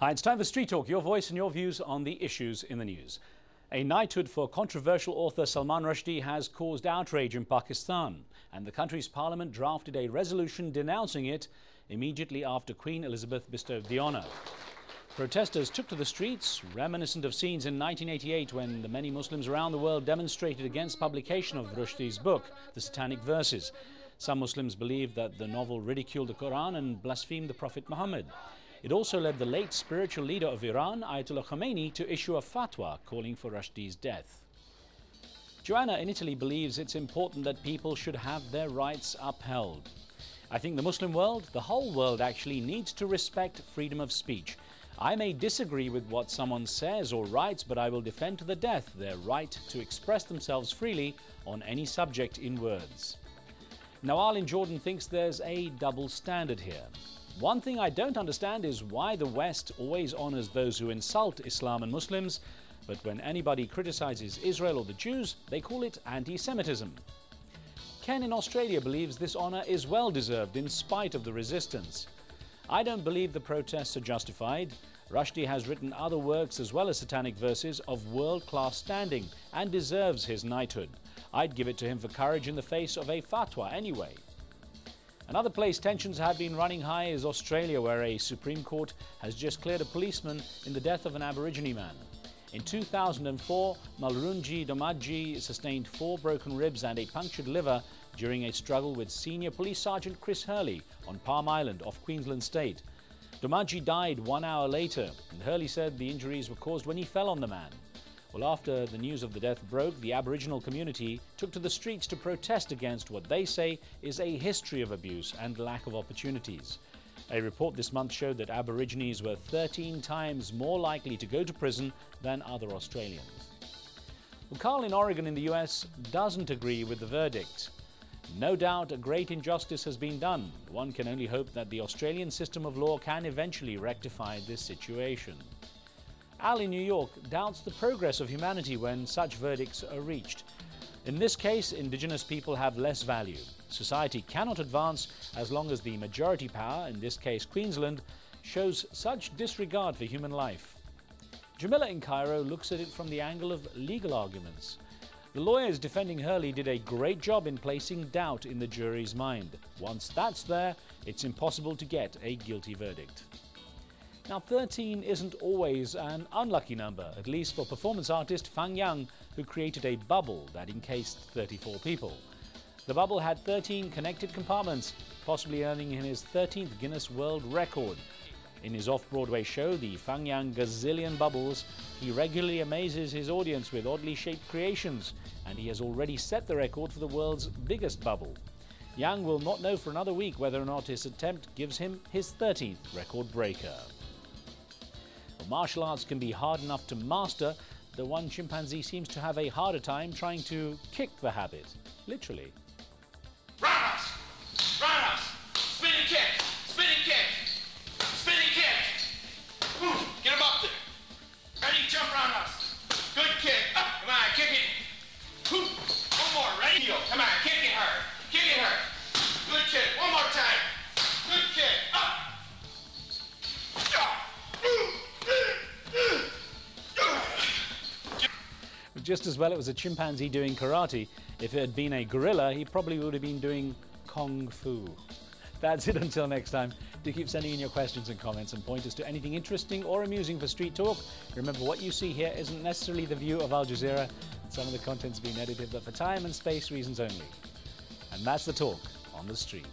Hi, it's time for Street Talk, your voice and your views on the issues in the news. A knighthood for controversial author Salman Rushdie has caused outrage in Pakistan, and the country's parliament drafted a resolution denouncing it immediately after Queen Elizabeth bestowed the honour. Protesters took to the streets, reminiscent of scenes in 1988 when the many Muslims around the world demonstrated against publication of Rushdie's book, The Satanic Verses. Some Muslims believed that the novel ridiculed the Quran and blasphemed the Prophet Muhammad. It also led the late spiritual leader of Iran, Ayatollah Khomeini, to issue a fatwa calling for Rushdie's death. Joanna in Italy believes it's important that people should have their rights upheld. I think the Muslim world, the whole world actually, needs to respect freedom of speech. I may disagree with what someone says or writes, but I will defend to the death their right to express themselves freely on any subject in words. Nawal in Jordan thinks there's a double standard here. One thing I don't understand is why the West always honors those who insult Islam and Muslims, but when anybody criticizes Israel or the Jews, they call it anti-Semitism. Ken in Australia believes this honor is well deserved in spite of the resistance. I don't believe the protests are justified. Rushdie has written other works as well as satanic verses of world-class standing and deserves his knighthood. I'd give it to him for courage in the face of a fatwa anyway. Another place tensions have been running high is Australia, where a Supreme Court has just cleared a policeman in the death of an Aborigine man. In 2004, Mulrunji Domadji sustained 4 broken ribs and a punctured liver during a struggle with Senior Police Sergeant Chris Hurley on Palm Island off Queensland State. Domadji died 1 hour later, and Hurley said the injuries were caused when he fell on the man. Well, after the news of the death broke, the Aboriginal community took to the streets to protest against what they say is a history of abuse and lack of opportunities. A report this month showed that Aborigines were 13 times more likely to go to prison than other Australians. Well, Carl in Oregon in the US doesn't agree with the verdict. No doubt a great injustice has been done. One can only hope that the Australian system of law can eventually rectify this situation. Al in New York doubts the progress of humanity when such verdicts are reached. In this case, Indigenous people have less value. Society cannot advance as long as the majority power, in this case Queensland, shows such disregard for human life. Jamila in Cairo looks at it from the angle of legal arguments. The lawyers defending Hurley did a great job in placing doubt in the jury's mind. Once that's there, it's impossible to get a guilty verdict. Now, 13 isn't always an unlucky number, at least for performance artist Fang Yang, who created a bubble that encased 34 people. The bubble had 13 connected compartments, possibly earning him his 13th Guinness World Record. In his off-Broadway show, the Fang Yang Gazillion Bubbles, he regularly amazes his audience with oddly shaped creations, and he has already set the record for the world's biggest bubble. Yang will not know for another week whether or not his attempt gives him his 13th record breaker. Martial arts can be hard enough to master, though one chimpanzee seems to have a harder time trying to kick the habit. Literally. Roundhouse! Roundhouse! Spinning kick! Spinning kick! Spinning kick! Ooh, get him up there! Ready, jump roundhouse! Good kick! Up! Come on, kick it! Ooh, one more, ready? Come on, kick it hard! Kick it hard! Good kick! One more time! Good kick! Up! Just as well it was a chimpanzee doing karate. If it had been a gorilla, he probably would have been doing kung fu. That's it until next time. Do keep sending in your questions and comments and pointers to anything interesting or amusing for Street Talk. Remember, what you see here isn't necessarily the view of Al Jazeera. Some of the content's been edited, but for time and space reasons only. And that's the talk on the street.